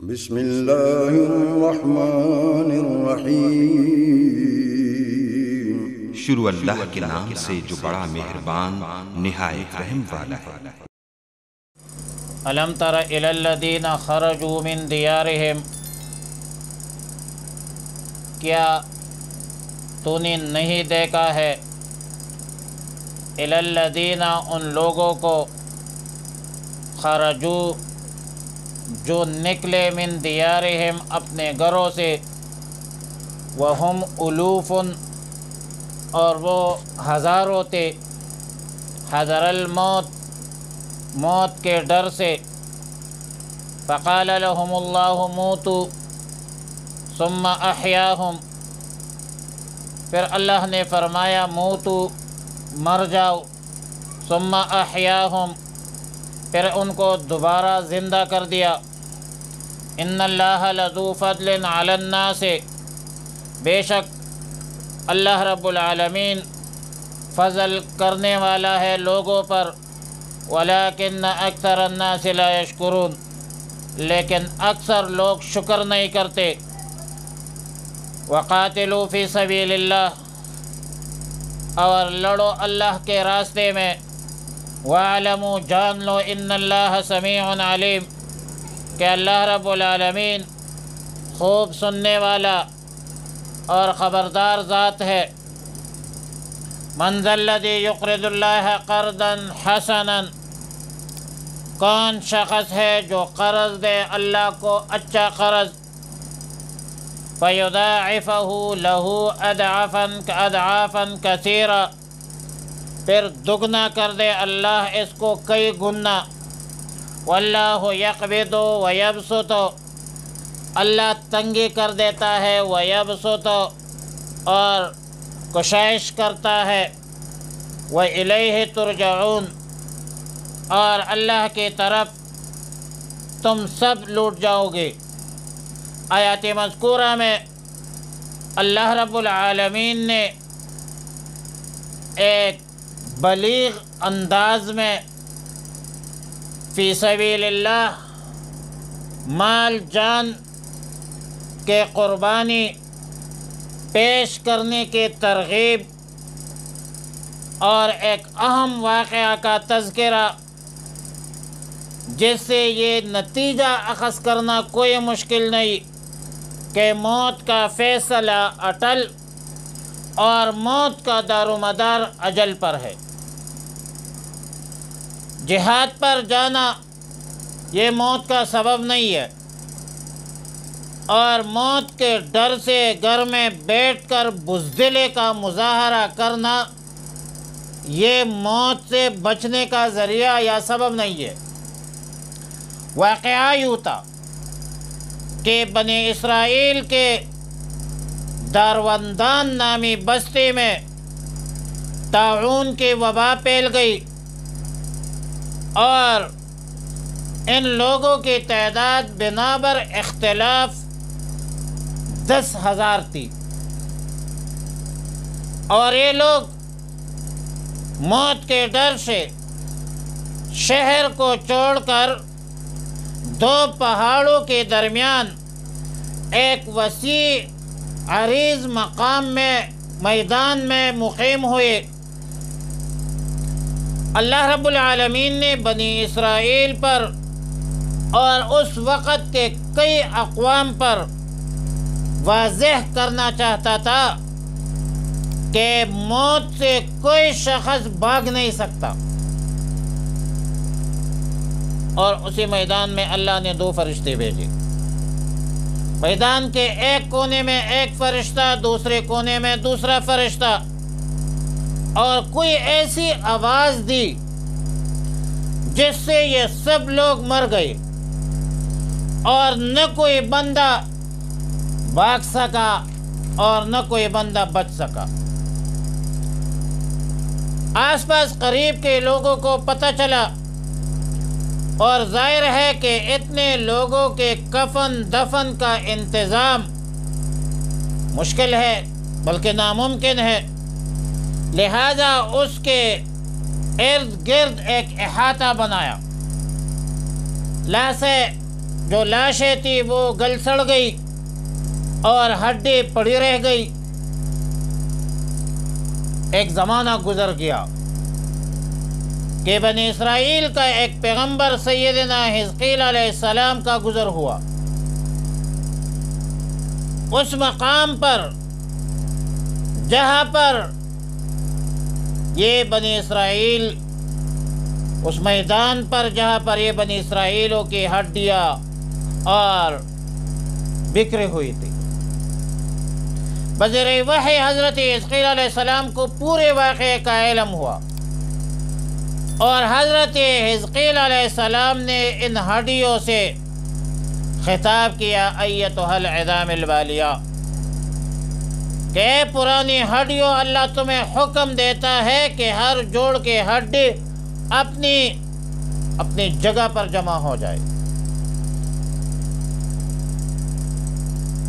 بسم اللہ الرحمن الرحیم۔ شروع اللہ کے نام سے جو بڑا مہربان نہایت رحم والا ہے۔ الم تر الی الذین خرجوا من دیارہم، کیا تو نے نہیں دیکھا ہے الی الذین ان لوگوں کو خرجوا جو نکلے من دیارہم اپنے گھروں سے، وہم الوف اور وہ ہزاروں تھے، حذر الموت موت کے ڈر سے، فقال لهم اللہ موتوا ثم احیاہم، پھر اللہ نے فرمایا موتوا مر جاؤ، ثم احیاہم پھر ان کو دوبارہ زندہ کر دیا۔ ان اللہ لذو فضل علی الناس، بے شک اللہ رب العالمین فضل کرنے والا ہے لوگوں پر، ولیکن اکثر الناس لا یشکرون، لیکن اکثر لوگ شکر نہیں کرتے۔ وقاتلوا فی سبیل اللہ، اور لڑو اللہ کے راستے میں، وَاعْلَمُوا جان لو ان اللہ سمیع علیم، کہ اللہ رب العالمین خوب سننے والا اور خبردار ذات ہے۔ من ذا الذی یقرض اللہ قرضا حسنا، کون شخص ہے جو قرض دے اللہ کو اچھا قرض، فَيُضَاعِفَهُ لَهُ أَضْعَافًا كَثِيرًا، پھر دگنا کر دے اللہ اس کو کئی گنا۔ واللہ یقبض ویبسط، اللہ تنگی کر دیتا ہے، ویبسط اور کشائش کرتا ہے، وإلیہ ترجعون اور اللہ کی طرف تم سب لوٹ جاؤ گے۔ آیات مذکورہ میں اللہ رب العالمین نے ایک بلیغ انداز میں فی سبیل اللہ مال جان کے قربانی پیش کرنے کی ترغیب اور ایک اہم واقعہ کا تذکرہ، جس سے یہ نتیجہ اخذ کرنا کوئی مشکل نہیں کہ موت کا فیصلہ اٹل اور موت کا دار و مدار اجل پر ہے۔ جہاد پر جانا یہ موت کا سبب نہیں ہے، اور موت کے ڈر سے گھر میں بیٹھ کر بزدلی کا مظاہرہ کرنا یہ موت سے بچنے کا ذریعہ یا سبب نہیں ہے۔ واقعہ یوں تھا کہ بنی اسرائیل کے داروندان نامی بستی میں طاعون کی وبا پھیل گئی، اور ان لوگوں کی تعداد بنابر اختلاف 10,000 تھی، اور یہ لوگ موت کے ڈر سے شہر کو چھوڑ کر دو پہاڑوں کے درمیان ایک وسیع عریض مقام میں میدان میں مقیم ہوئے۔ اللہ رب العالمین نے بنی اسرائیل پر اور اس وقت کے کئی اقوام پر واضح کرنا چاہتا تھا کہ موت سے کوئی شخص بھاگ نہیں سکتا، اور اسی میدان میں اللہ نے 2 فرشتے بھیجے۔ میدان کے ایک کونے میں ایک فرشتہ، دوسرے کونے میں دوسرا فرشتہ، اور کوئی ایسی آواز دی جس سے یہ سب لوگ مر گئے، اور نہ کوئی بندہ بھاگ سکا اور نہ کوئی بندہ بچ سکا۔ آس پاس قریب کے لوگوں کو پتہ چلا، اور ظاہر ہے کہ اتنے لوگوں کے کفن دفن کا انتظام مشکل ہے بلکہ ناممکن ہے، لہذا اس کے ارد گرد ایک احاطہ بنایا، لاسے جو لاشیں تھی وہ گل سڑ گئی اور ہڈی پڑی رہ گئی۔ ایک زمانہ گزر گیا کہ بنی اسرائیل کا ایک پیغمبر سیدنا حزقیل علیہ السلام کا گزر ہوا۔ اس مقام پر جہاں پر یہ بنی اسرائیل، اس میدان پر جہاں پر یہ بنی اسرائیلوں کی ہڈیاں اور بکھری ہوئی تھی، بذریعہ وحی حضرت حزقیل علیہ السلام کو پورے واقعے کا علم ہوا، اور حضرت حزقیل علیہ السلام نے ان ہڈیوں سے خطاب کیا، ایتھا العظام البالیہ، کہ اے پرانی ہڈیوں، اللہ تمہیں حکم دیتا ہے کہ ہر جوڑ کے ہڈی اپنی جگہ پر جمع ہو جائے۔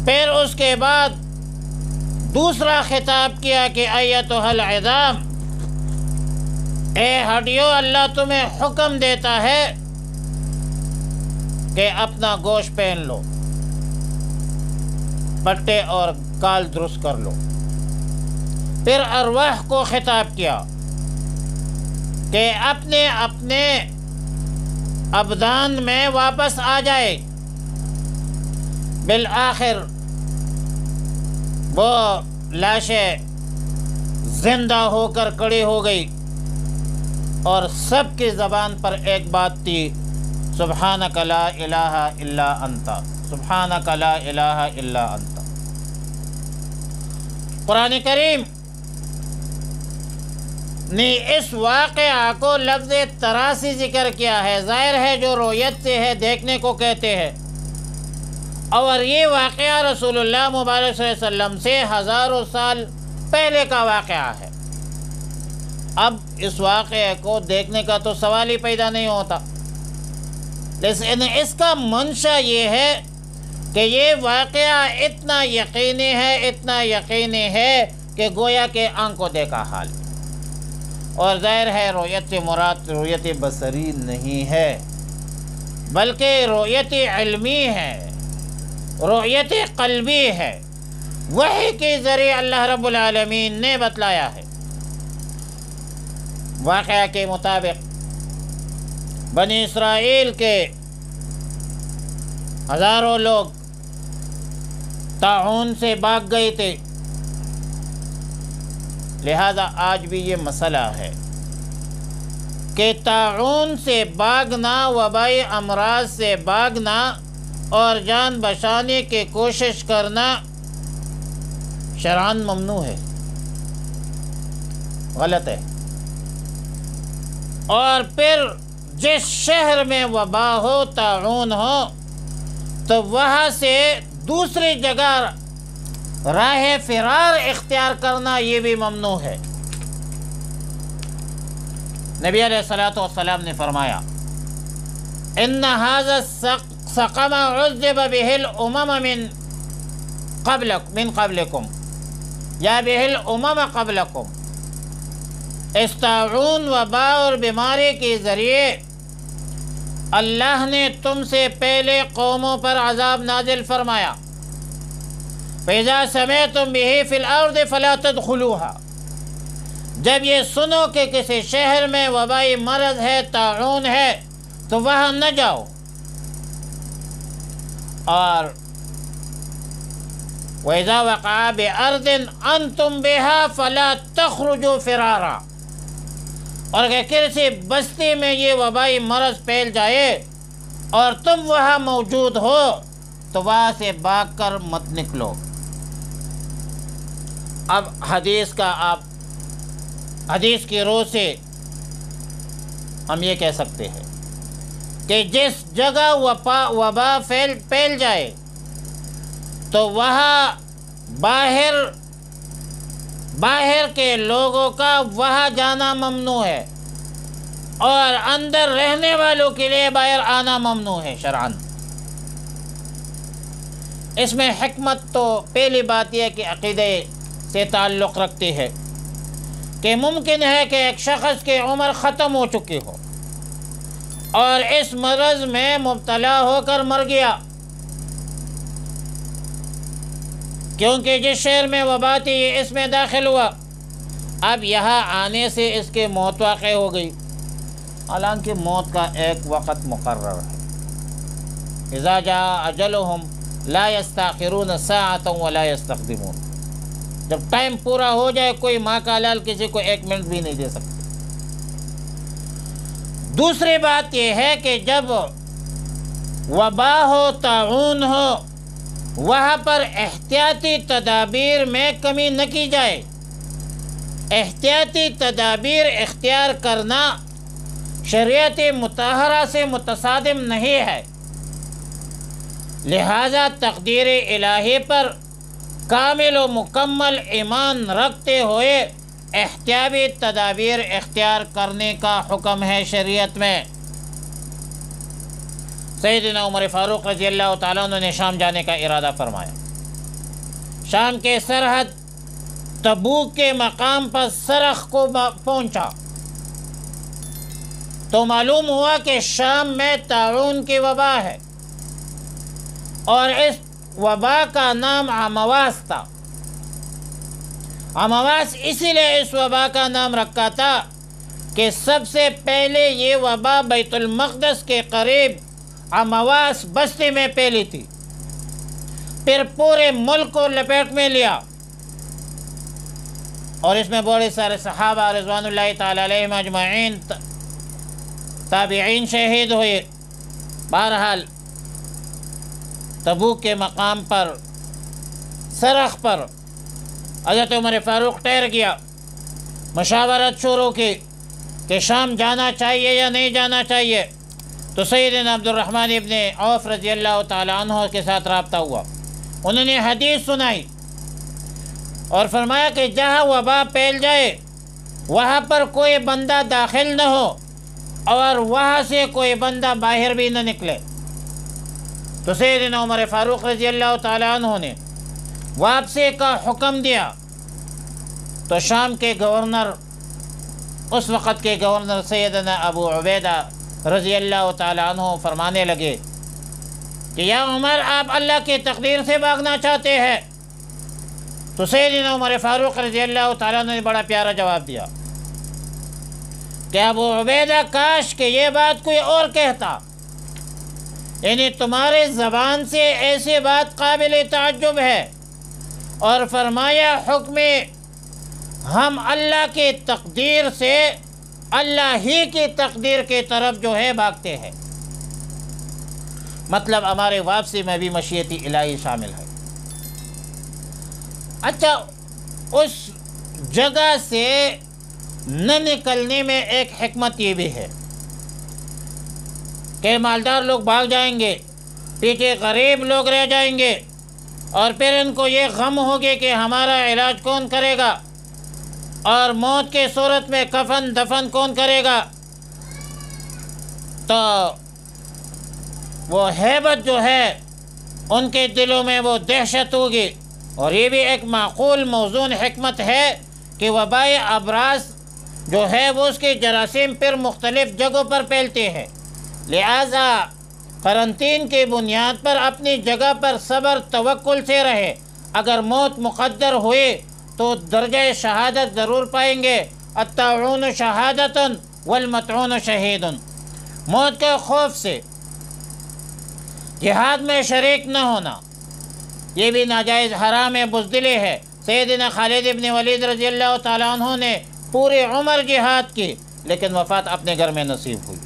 پھر اس کے بعد دوسرا خطاب کیا کہ ایتھا العظام، اے ہڈیوں، اللہ تمہیں حکم دیتا ہے کہ اپنا گوشت پہن لو، پٹے اور کال درست کر لو۔ پھر ارواح کو خطاب کیا کہ اپنے اپنے ابدان میں واپس آ جائے۔ بالآخر وہ لاشیں زندہ ہو کر کھڑی ہو گئی، اور سب کی زبان پر ایک بات تھی، سبحانک لا الہ الا انت، سبحانک لا الہ الا انت۔ قرآن کریم نے اس واقعہ کو لفظ تراسی ذکر کیا ہے، ظاہر ہے جو رؤیت سے ہے، دیکھنے کو کہتے ہیں، اور یہ واقعہ رسول اللہ مبارک صلی اللہ علیہ وسلم سے ہزاروں سال پہلے کا واقعہ ہے۔ اب اس واقعے کو دیکھنے کا تو سوال ہی پیدا نہیں ہوتا، لیکن اس کا منشا یہ ہے کہ یہ واقعہ اتنا یقینی ہے کہ گویا کہ آنکھ کو دیکھا حال، اور ظاہر ہے رؤیت سے مراد رؤیت بصری نہیں ہے، بلکہ رؤیت علمی ہے، رؤیت قلبی ہے، وحی کے ذریعے اللہ رب العالمین نے بتلایا ہے۔ واقعہ کے مطابق بنی اسرائیل کے ہزاروں لوگ طاعون سے بھاگ گئے تھے، لہذا آج بھی یہ مسئلہ ہے کہ طاعون سے بھاگنا، وبائی امراض سے بھاگنا اور جان بچانے کی کوشش کرنا شرعاً ممنوع ہے، غلط ہے۔ اور پھر جس شہر میں وبا ہو، طاعون ہو، تو وہاں سے دوسری جگہ راہ فرار اختیار کرنا یہ بھی ممنوع ہے۔ نبی علیہ الصلوۃ والسلام نے فرمایا، ان ھذا السقم عذب به الامم من قبلکم یا به الامم قبلکم، اس طاعون وبا اور بیماری کے ذریعے اللہ نے تم سے پہلے قوموں پر عذاب نازل فرمایا۔ فَإِذَا سَمِعْتُمْ بِهِ فِي الْأَرْضِ فَلَا تَدْخُلُوهَا، جب یہ سنو کہ کسی شہر میں وبائی مرض ہے، طاعون ہے، تو وہاں نہ جاؤ۔ اور وَإِذَا وَقَعَ بِأَرْضٍ أَنْتُمْ بِهَا فَلَا تَخْرُجُوا فِرَارًا، اور اگر کسی بستی میں یہ وبائی مرض پھیل جائے اور تم وہاں موجود ہو تو وہاں سے بھاگ کر مت نکلو۔ اب حدیث کی روح سے ہم یہ کہہ سکتے ہیں کہ جس جگہ وبا پھیل جائے تو وہاں باہر کے لوگوں کا وہاں جانا ممنوع ہے، اور اندر رہنے والوں کے لیے باہر آنا ممنوع ہے شرعاً۔ اس میں حکمت تو پہلی بات یہ کہ عقیدے سے تعلق رکھتی ہے کہ ممکن ہے کہ ایک شخص کی عمر ختم ہو چکی ہو اور اس مرض میں مبتلا ہو کر مر گیا، کیونکہ جس شہر میں وبا تھی یہ اس میں داخل ہوا، اب یہاں آنے سے اس کے موت واقع ہو گئی، حالانکہ موت کا ایک وقت مقرر ہے۔ اذا جاء اجلہم لا یستاخرون ساعۃ ولا یستقدمون، جب ٹائم پورا ہو جائے کوئی ماں کا لال کسی کو 1 منٹ بھی نہیں دے سکتا۔ دوسری بات یہ ہے کہ جب وبا ہو، طاعون ہو، وہاں پر احتیاطی تدابیر میں کمی نہ کی جائے۔ احتیاطی تدابیر اختیار کرنا شریعت مطہرہ سے متصادم نہیں ہے، لہذا تقدیر الہی پر کامل و مکمل ایمان رکھتے ہوئے احتیاطی تدابیر اختیار کرنے کا حکم ہے شریعت میں۔ سیدنا عمر فاروق رضی اللہ تعالیٰ عنہ نے شام جانے کا ارادہ فرمایا۔ شام کے سرحد تبوک کے مقام پر سرخ کو پہنچا تو معلوم ہوا کہ شام میں طاعون کی وبا ہے، اور اس وبا کا نام عمواس تھا۔ عمواس اسی لیے اس وبا کا نام رکھا تھا کہ سب سے پہلے یہ وبا بیت المقدس کے قریب عمواس بستی میں پھیلی تھی، پھر پورے ملک کو لپیٹ میں لیا، اور اس میں بڑے سارے صحابہ رضوان اللہ تعالی علیہم اجمعین، تابعین شہید ہوئے۔ بہرحال تبوک کے مقام پر سرخ پر حضرت عمر فاروق ٹھہر گیا، مشاورت شروع کی کہ شام جانا چاہیے یا نہیں جانا چاہیے۔ تو سیدنا عبد الرحمن ابن عوف رضی اللہ تعالیٰ عنہ کے ساتھ رابطہ ہوا، انہوں نے حدیث سنائی اور فرمایا کہ جہاں وبا پھیل جائے وہاں پر کوئی بندہ داخل نہ ہو اور وہاں سے کوئی بندہ باہر بھی نہ نکلے۔ تو سیدنا عمر فاروق رضی اللہ تعالیٰ عنہ نے واپسی کا حکم دیا، تو شام کے گورنر، اس وقت کے گورنر سیدنا ابو عبیدہ رضی اللہ تعالیٰ عنہ فرمانے لگے کہ یا عمر، آپ اللہ کی تقدیر سے بھاگنا چاہتے ہیں؟ تو سیدنا عمر فاروق رضی اللہ تعالیٰ عنہ نے بڑا پیارا جواب دیا کہ ابو عبیدہ، کاش کہ یہ بات کوئی اور کہتا، یعنی تمہارے زبان سے ایسی بات قابل تعجب ہے، اور فرمایا حکم ہم اللہ کی تقدیر سے اللہ ہی کی تقدیر کی طرف جو ہے بھاگتے ہیں، مطلب ہمارے واپسی میں بھی مشیت الہی شامل ہے۔ اچھا، اس جگہ سے نہ نکلنے میں ایک حکمت یہ بھی ہے کہ مالدار لوگ بھاگ جائیں گے، پیچھے غریب لوگ رہ جائیں گے، اور پھر ان کو یہ غم ہوگی کہ ہمارا علاج کون کرے گا، اور موت کے صورت میں کفن دفن کون کرے گا۔ تو وہ ہیبت جو ہے ان کے دلوں میں وہ دہشت ہوگی، اور یہ بھی ایک معقول موزون حکمت ہے کہ وبائے ابراز جو ہے وہ اس کے جراثیم پھر مختلف جگہوں پر پھیلتے ہیں، لہذا قرنطین کی بنیاد پر اپنی جگہ پر صبر توکل سے رہے، اگر موت مقدر ہوئی تو درجہ شہادت ضرور پائیں گے۔ الطاعون شہادت والمطعون شہید، موت کے خوف سے جہاد میں شریک نہ ہونا یہ بھی ناجائز حرام بزدلی ہے۔ سیدنا خالد ابن ولید رضی اللہ تعالیٰ عنہ نے پوری عمر جہاد کی، لیکن وفات اپنے گھر میں نصیب ہوئی۔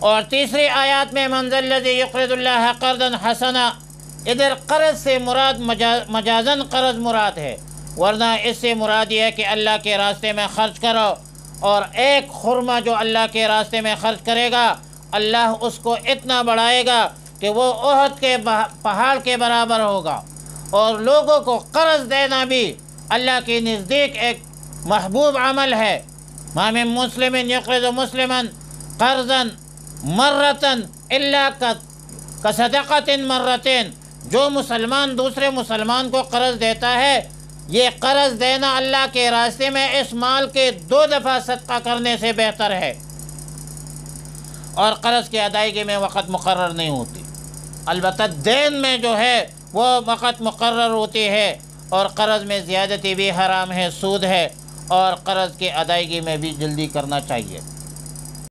اور تیسری آیات میں من ذا الذی یقرض اللہ قرضا حسنا، ادھر قرض سے مراد مجازن قرض مراد ہے، ورنہ اس سے مراد یہ ہے کہ اللہ کے راستے میں خرچ کرو، اور ایک خرمہ جو اللہ کے راستے میں خرچ کرے گا اللہ اس کو اتنا بڑھائے گا کہ وہ احد کے پہاڑ کے برابر ہوگا۔ اور لوگوں کو قرض دینا بھی اللہ کے نزدیک ایک محبوب عمل ہے۔ ما من مسلم یقرض مسلما قرضا مرتن الا کصدقۃ مرتین، جو مسلمان دوسرے مسلمان کو قرض دیتا ہے یہ قرض دینا اللہ کے راستے میں اس مال کے 2 دفعہ صدقہ کرنے سے بہتر ہے۔ اور قرض کی ادائیگی میں وقت مقرر نہیں ہوتی، البتہ دین میں جو ہے وہ وقت مقرر ہوتی ہے، اور قرض میں زیادتی بھی حرام ہے، سود ہے، اور قرض کی ادائیگی میں بھی جلدی کرنا چاہیے۔